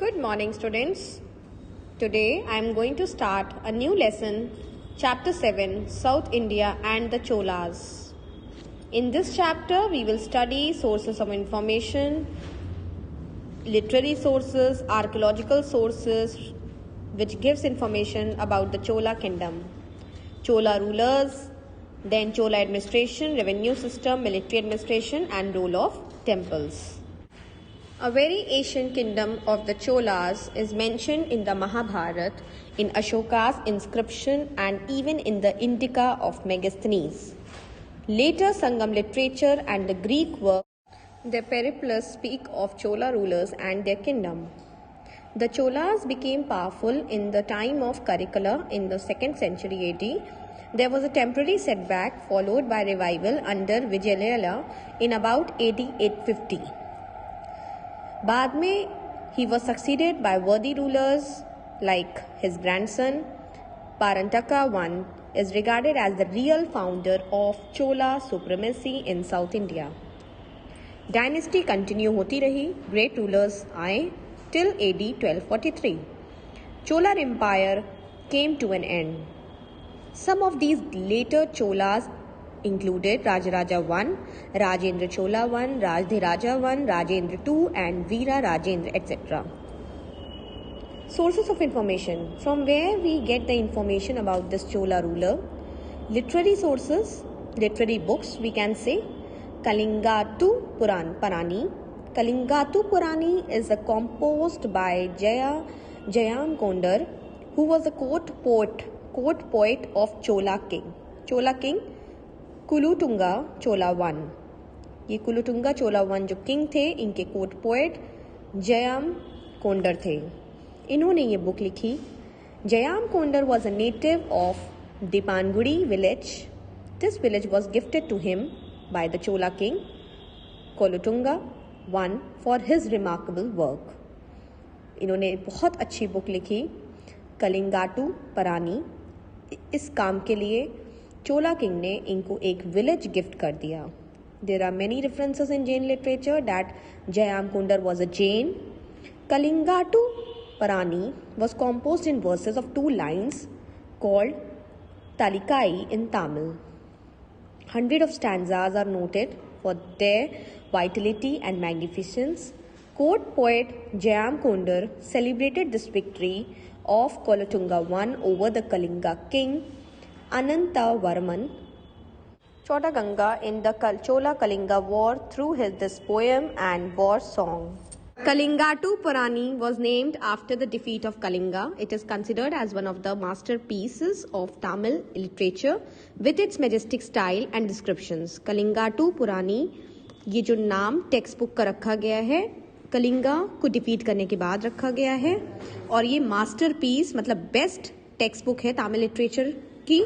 Good morning, students. Today I am going to start a new lesson, Chapter 7, South India and the Cholas. In this chapter, we will study sources of information, literary sources, archaeological sources, which gives information about the Chola kingdom, Chola rulers, then Chola administration, revenue system, military administration, and role of temples. A very ancient kingdom of the Cholas is mentioned in the Mahabharata, in Ashoka's inscription, and even in the Indica of Megasthenes. Later Sangam literature and the Greek work, their periplus speak of Chola rulers and their kingdom. The Cholas became powerful in the time of Karikala in the 2nd century AD. There was a temporary setback followed by revival under Vijayalaya in about AD 850. बाद में he was succeeded by worthy rulers like his grandson. Parantaka I is regarded as the real founder of Chola supremacy in South India. Dynasty continue होती रही, great rulers आए till AD 1243. Chola Empire came to an end. Some of these later Cholas included Rajaraja I, Rajendra Chola I, Rajdhiraja I, Rajendra II, and Veera Rajendra, etc. Sources of information. From where we get the information about this Chola ruler? Literary sources, literary books, we can say Kalingatu Purani. Kalingatu Purani is composed by Jayam Kondar, who was a court poet of Chola king. Chola king कुलुटुंगा Chola one. ये कुलुटुंगा चोला one जो king थे, इनके court poet Jayam Kondar थे. इन्होंने ये book लिखी. Jayamkondar was a native of Dipangudi village. This village was gifted to him by the Chola king Kulottunga one for his remarkable work. इन्होंने बहुत अच्छी बुक लिखी कलिंगाटू परानी. इस काम के लिए चोला किंग ने इनको एक विलेज गिफ्ट कर दिया. There are many references in Jain literature that Jayamkondar was a Jain. Kalingattu Parani was composed in verses of 2 lines called Talikai in Tamil. 100 of stanzas are noted for their vitality and magnificence. Court poet Jayam Kondar celebrated this victory of Kulotunga I over the Kalinga king Ananta Varman Chodaganga in the Chola Kalinga war through this poem and war song. Kalingatu Purani was named after the defeat of Kalinga. It is considered as one of the masterpieces of Tamil literature with its majestic style and descriptions. Kalingatu Purani ये जो नाम text book का रखा गया है, कलिंगा को defeat करने के बाद रखा गया है, और ये मास्टरपीस मतलब बेस्ट टेक्स्ट बुक है तमिल लिटरेचर की.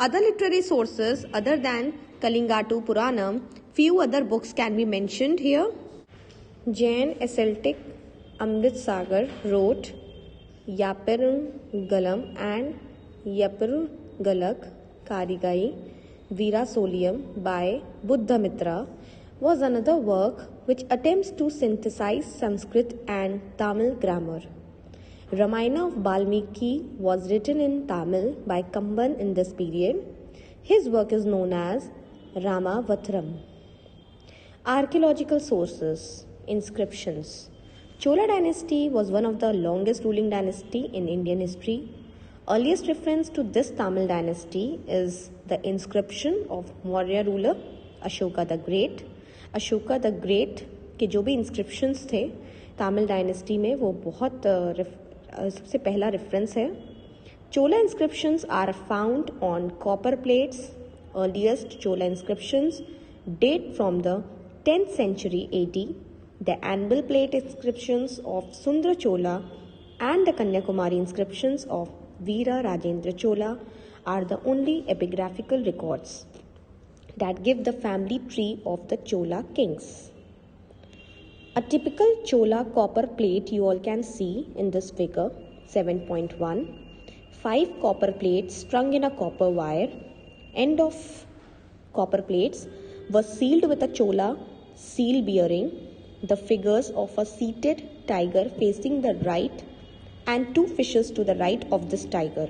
Other literary sources other than Kalingatu Puranam, few other books can be mentioned here. Jain ascetic Amrit Sagar wrote Yapir Galam and Yapir Galak Karigai Veera Soliam by Buddhamitra was another work which attempts to synthesize Sanskrit and Tamil grammar. Ramayana of Valmiki was written in Tamil by Kamban in this period. His work is known as Ramavatram. Archaeological sources, inscriptions. Chola dynasty was one of the longest ruling dynasty in Indian history. Earliest reference to this Tamil dynasty is the inscription of Maurya ruler Ashoka the Great. Ashoka the Great के जो भी inscriptions थे Tamil dynasty में वो बहुत सबसे पहला reference है. Chola inscriptions are found on copper plates. Earliest Chola inscriptions date from the 10th century AD. The anvil plate inscriptions of Sundra Chola and the Kanyakumari inscriptions of Veera Rajendra Chola are the only epigraphical records that give the family tree of the Chola kings. A typical Chola copper plate you all can see in this figure 7.1. 5 copper plates strung in a copper wire. End of copper plates were sealed with a Chola seal bearing the figures of a seated tiger facing the right and 2 fishes to the right of this tiger.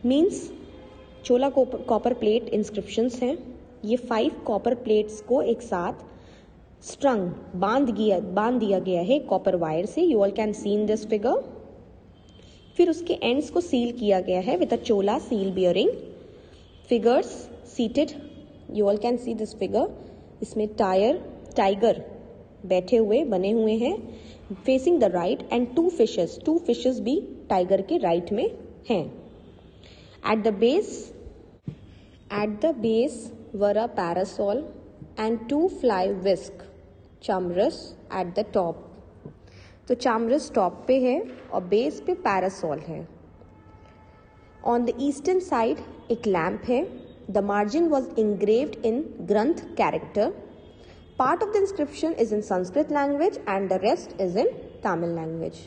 Means Chola copper plate inscriptions हैं. ये 5 copper plates को एक साथ स्ट्रंग बांध दिया गया है copper wire से. You all can see in this figure. फिर उसके एंड्स को सील किया गया है with a Chola seal bearing. Figures seated, you all can see this figure. इसमें टाइगर बैठे हुए बने हुए हैं facing the right and 2 fishes भी टाइगर के राइट में हैं. At the base were a parasol and 2 fly whisk chamrus at the top. तो chamrus टॉप पे है और बेस पे पैरासोल है. On the eastern side एक लैम्प है. The margin was engraved in Granth character. Part of the inscription is in Sanskrit language and the rest is in Tamil language.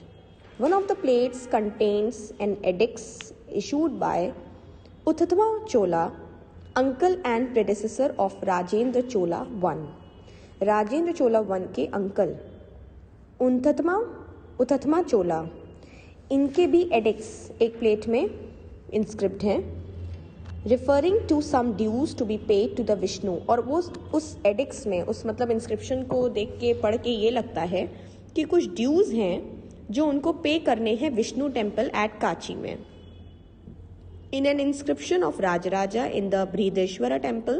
One of the plates contains an edict issued by Uthatma Chola, uncle and predecessor of Rajendra Chola I. Rajendra Chola one के uncle Uthama Chola, इनके भी edicts एक plate में inscript हैं referring to some dues to be paid to the Vishnu. और वो उस addicts में उस मतलब इंस्क्रिप्शन को देख के पढ़ के ये लगता है कि कुछ ड्यूज हैं जो उनको पे करने हैं विष्णु टेम्पल एट काची में. In an inscription of Rajaraja in the Brihadeshwara temple,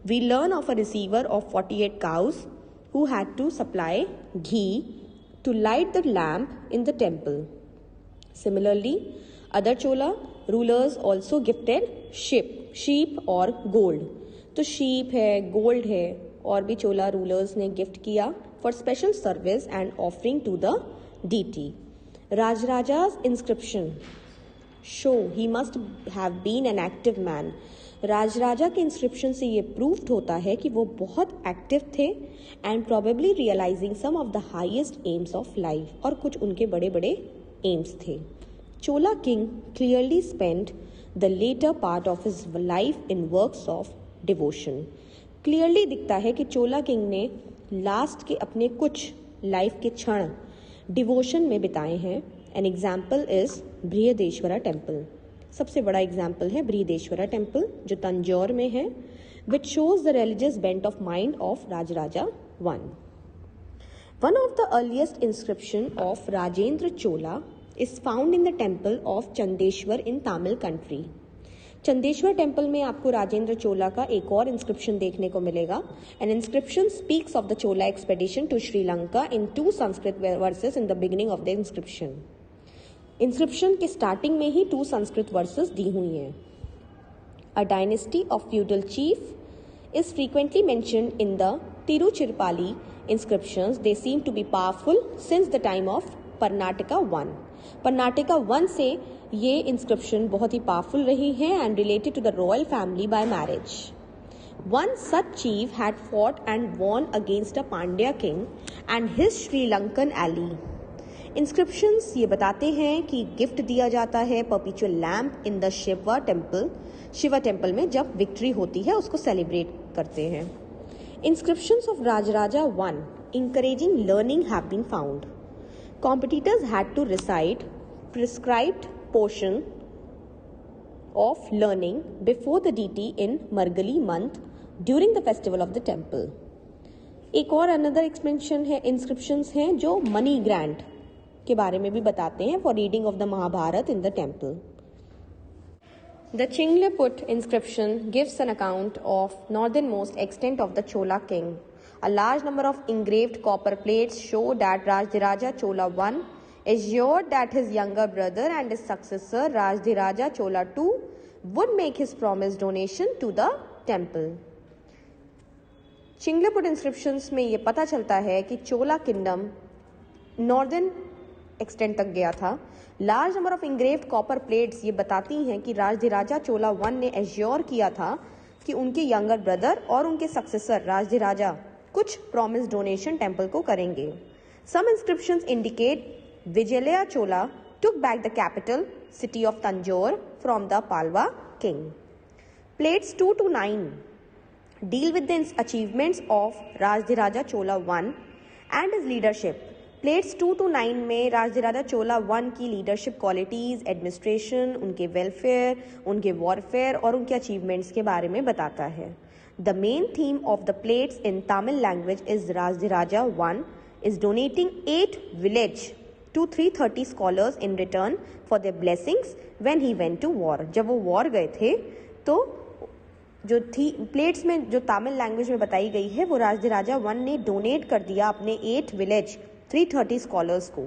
we learn of a receiver of 48 cows who had to supply ghee to light the lamp in the temple. Similarly, other Chola rulers also gifted sheep or gold. तो sheep है, gold है और भी Chola rulers ने gift किया for special service and offering to the deity. Rajaraja's inscription show he must have been an active man. Rajaraja के inscription से ये प्रूव्ड होता है कि वो बहुत एक्टिव थे and probably realising some of the highest aims of life. और कुछ उनके बड़े बड़े एम्स थे. Chola king clearly spend the latter part of his life in works of devotion. Clearly दिखता है कि चोला किंग ने लास्ट के अपने कुछ लाइफ के क्षण डिवोशन में बिताए हैं. An example is Brihadeeswara temple. सबसे बड़ा एग्जाम्पल है बृहदेश्वरा टेम्पल जो तंजौर में है, which shows the religious bent of mind of Rajaraja one. One of the earliest inscription of Rajendra Chola is found in the temple of Chandeshwar in Tamil country. Chandeshwar temple में आपको राजेंद्र चोला का एक और इंस्क्रिप्शन देखने को मिलेगा. N inscription speaks of the Chola expedition to Sri Lanka in 2 Sanskrit versus in the beginning of the inscription. Inscription के starting में ही 2 संस्कृत वर्सेस दी हुई हैं. अ dynasty of feudal chief is frequently mentioned in the तिरुचिरपाली inscriptions. They seem to be powerful since the time of Karnataka 1. Karnataka 1 से ये inscription बहुत ही powerful रही है and related to the royal family by marriage. One such chief had fought and won against a Pandya king and his Sri Lankan ally. Inscriptions ये बताते हैं कि gift दिया जाता है perpetual lamp in the Shiva temple में जब victory होती है उसको सेलिब्रेट करते हैं. Inscriptions of Rajaraja 1 encouraging learning have been found. Competitors had to recite prescribed portion of learning before the deity in Margali month during the festival of the temple. एक और another expansion है inscriptions हैं जो money grant के बारे में भी बताते हैं for reading of the Mahabharata in the temple. The Chingleput inscription gives an account of northern most extent of the Chola king. A large number of engraved copper plates show that Rajaraja Chola I assured that his younger brother and his successor Rajaraja Chola II would make his promised donation to the temple. Chingleput inscriptions में ये पता चलता है कि चोला kingdom northern extent तक गया था. Large number of engraved copper plates ये बताती हैं कि राजराजा चोला 1 ने एश्योर किया था कि उनके यंगर ब्रदर और उनके सक्सेसर राजराजा कुछ प्रॉमिस डोनेशन टेम्पल को करेंगे. Some inscriptions indicate Vijayalaya Chola took back the capital city of Tanjore from the Palwa king. Plates 2 to 9 deal with the achievements of Rajaraja Chola I and his leadership. Plates 2 to 9 में राजराजा चोला 1 की leadership qualities, administration, उनके welfare, उनके warfare और उनके achievements के बारे में बताता है। The main theme of the plates in Tamil language is Rajaraja 1 is donating 8 village to 330 scholars in return for their blessings when he went to war। जब वो वॉर गए थे तो जो थी प्लेट्स में जो तमिल लैंग्वेज में बताई गई है वो राजराजा 1 ने डोनेट कर दिया अपने 8 विलेज 330 स्कॉलर्स को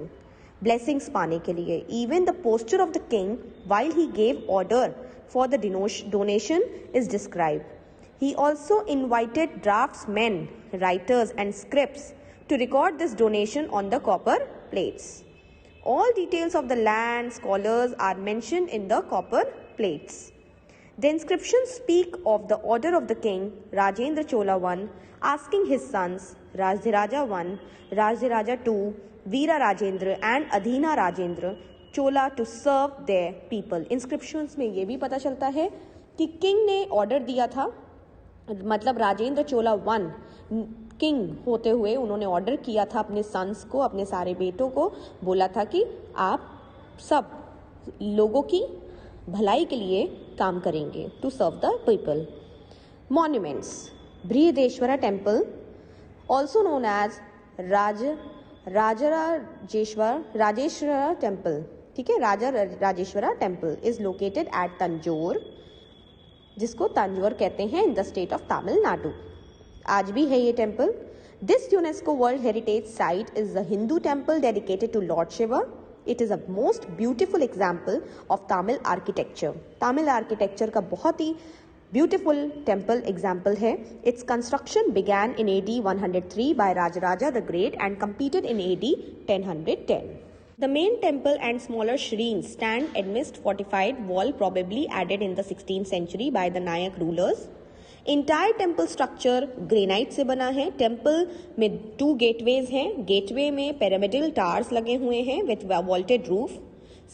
ब्लेसिंग्स पाने के लिए। Even the posture of the king while he gave order for the donation is describe. He also invited draughtsman, writers and scripts to record this donation on the copper plates. All details of the land, scholars are mentioned in the copper plates. The inscriptions speak of the order of the king Rajendra Chola I asking his sons Rajaraja I, Rajaraja II, Veera Rajendra and Adhina Rajendra Chola to serve their people. Inscriptions में ये भी पता चलता है कि king ने order दिया था, मतलब राजेंद्र चोला 1 किंग होते हुए उन्होंने ऑर्डर किया था अपने सन्स को, अपने सारे बेटों को बोला था कि आप सब लोगों की भलाई के लिए काम करेंगे, to serve the people. Monuments, Brihadeeswara temple also known as Rajeshwara temple, ठीक है, Rajeshwara temple is located at Tanjore, जिसको तंजौर कहते हैं in the state of Tamil Nadu. आज भी है ये टेम्पल। This UNESCO world heritage site is the Hindu temple dedicated to lord Shiva. It is a most beautiful example of Tamil architecture. Tamil architecture का बहुत ही ब्यूटिफुल टेम्पल एग्जाम्पल है। Its construction began in AD 103 by Rajaraja the great and completed in AD 1010। The main temple and smaller shrines stand amidst fortified wall probably added in the 16th century by the Nayak rulers. Entire temple structure granite से बना है। Temple में 2 gateways हैं। Gateway में pyramidal towers लगे हुए हैं with vaulted roof.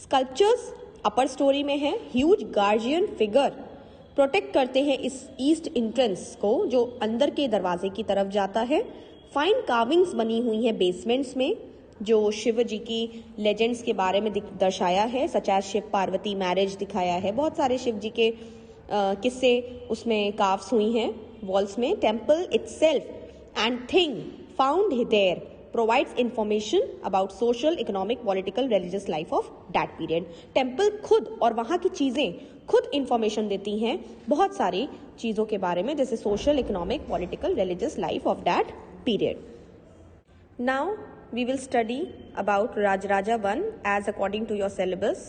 Sculptures upper story में है। ह्यूज गार्जियन फिगर प्रोटेक्ट करते हैं इस ईस्ट एंट्रेंस को जो अंदर के दरवाजे की तरफ जाता है। फाइन कार्विंग्स बनी हुई हैं बेसमेंट्स में जो शिव जी की लेजेंड्स के बारे में दर्शाया है, such as Shiva Parvati marriage दिखाया है। बहुत सारे शिव जी के किस्से उसमें कार्व्स हुई हैं वॉल्स में। Temple itself and thing found there provides information about social, economic, political, religious life of that period. Temple खुद और वहाँ की चीज़ें खुद इंफॉर्मेशन देती हैं बहुत सारी चीज़ों के बारे में, जैसे social, economic, political, religious life of that period. Now we will study about Rajaraja I as according to your syllabus.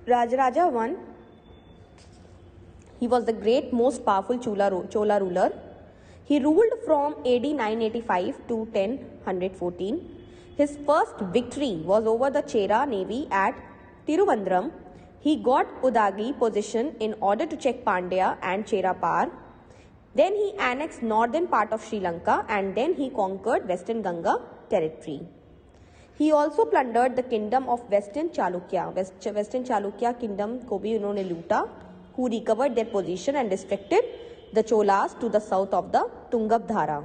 Rajaraja I, he was the great most powerful Chola ruler. He ruled from AD 985 to 1014. His first victory was over the Chera navy at Tiruvandrum. He got Udagi position in order to check Pandya and Chera power. Then he annexed northern part of Sri Lanka and then he conquered western Ganga territory. He also plundered the kingdom of western Chalukya. Western Chalukya kingdom को भी उन्होंने लूटा, who recovered their position and restricted the Cholas to the south of the Tungabdhara.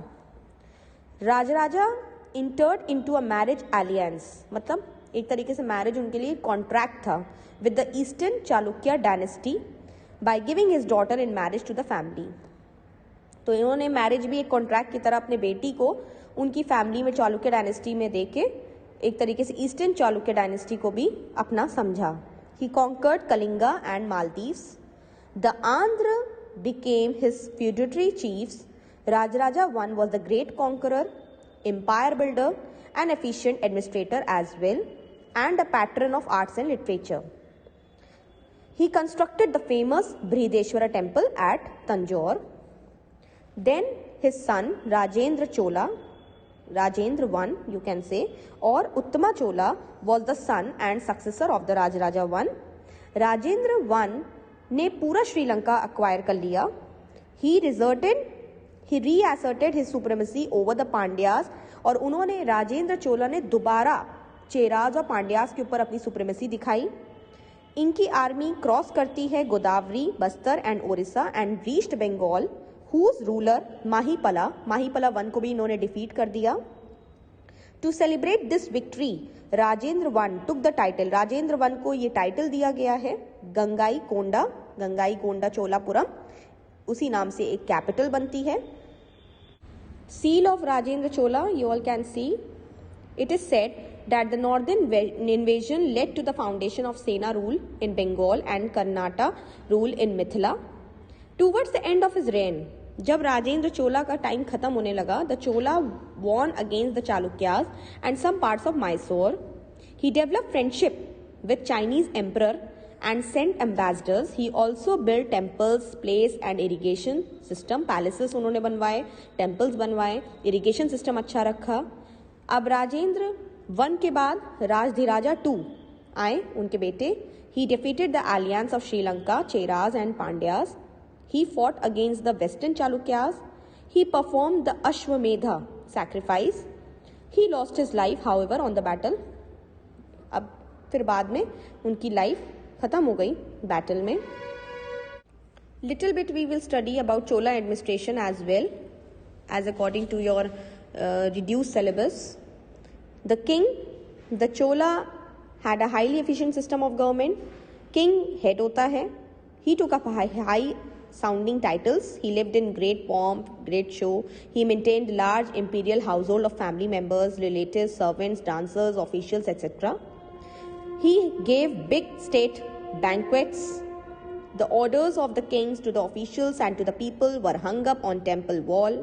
Rajaraja entered into a marriage alliance, मतलब एक तरीके से marriage उनके लिए कॉन्ट्रैक्ट था with the eastern Chalukya dynasty by giving his daughter in marriage to the family. तो इन्होंने marriage भी एक कॉन्ट्रैक्ट की तरह अपने बेटी को उनकी फैमिली में चालुक्य डायनेस्टी में देके एक तरीके से ईस्टर्न चालुक्य डायनेस्टी को भी अपना समझा। He conquered Kalinga and Maldives. The Andhra became his feudatory chiefs. Rajaraja I was the great conqueror, empire builder and efficient administrator as well, and a patron of arts and literature. He constructed the famous Brihadeshwara temple at Tanjore. Then his son Rajendra Chola, Rajendra I you can say, or Uttama Chola was the son and successor of the Rajaraja I. Rajendra I ने पूरा Sri Lanka acquire कर लिया. He reasserted his supremacy over the Pandyas और उन्होंने राजेंद्र चोला ने दोबारा चेराज और पांड्यास के ऊपर अपनी सुप्रीमेसी दिखाई। इनकी आर्मी क्रॉस करती है Godavari, Bastar and Odisha and reached Bengal, whose ruler Mahipala I को भी इन्होंने डिफीट कर दिया। To celebrate this victory, Rajendra I took the title. Rajendra one को ये टाइटल दिया गया है गंगाईकोंडा चोलापुरम, उसी नाम से एक कैपिटल बनती है. Seal of Rajendra Chola, you all can see. It is said that the northern invasion led to the foundation of Sena rule in Bengal and Karnataka rule in Mithila. Towards the end of his reign, जब राजेंद्र चोला का time खत्म होने लगा, the Chola won against the Chalukyas and some parts of Mysore. He developed friendship with Chinese emperor and sent ambassadors. He also built temples, place and irrigation system. Palaces उन्होंने बनवाए, temples बनवाए, irrigation system अच्छा रखा. अब Rajendra one के बाद राजधिराजा to आए, उनके बेटे. He defeated the alliance of Sri Lanka, Cheras and Pandyas. He fought against the western Chalukyas. He performed the Ashwamedha sacrifice. He lost his life, however, on the battle. अब फिर बाद में उनकी लाइफ खत्म हो गई बैटल में. Little bit we will study about Chola administration as well as according to your reduce syllabus. The king, the Chola had a highly efficient system of government. King head होता है. He took up high sounding titles. He lived in great pomp, great show. He maintained large imperial household of family members, relatives, servants, dancers, officials, etc. He gave big state banquets. The orders of the kings to the officials and to the people were hung up on temple wall.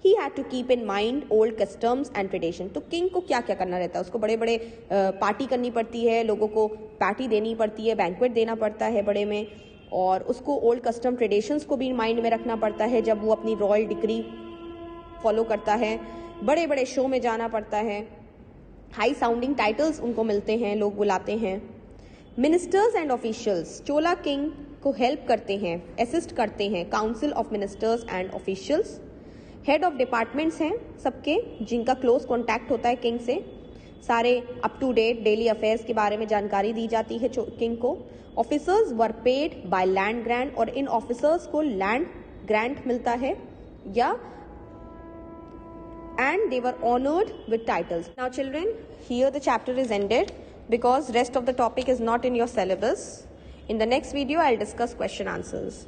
He had to keep in mind old customs and tradition. तो king को क्या क्या करना रहता है, उसको बड़े बड़े पार्टी करनी पड़ती है, लोगों को पार्टी देनी पड़ती है, बैंक्वेट देना पड़ता है बड़े में, और उसको ओल्ड कस्टम ट्रेडिशंस को भी माइंड में रखना पड़ता है जब वो अपनी रॉयल डिक्री फॉलो करता है. बड़े बड़े शो में जाना पड़ता है. हाई साउंडिंग टाइटल्स उनको मिलते हैं, लोग बुलाते हैं. Ministers and officials Chola king को हेल्प करते हैं, असिस्ट करते हैं. Council of ministers and officials. Head of departments हैं सबके, जिनका क्लोज कॉन्टैक्ट होता है किंग से. सारे up to date daily affairs के बारे में जानकारी दी जाती है किंग को. Officers were paid by land grant, और इन ऑफिसर्स को लैंड ग्रांट मिलता है या and they were honored with titles. Now children, here the chapter is ended because rest of the topic is not in your syllabus. In the next video, I'll discuss question answers.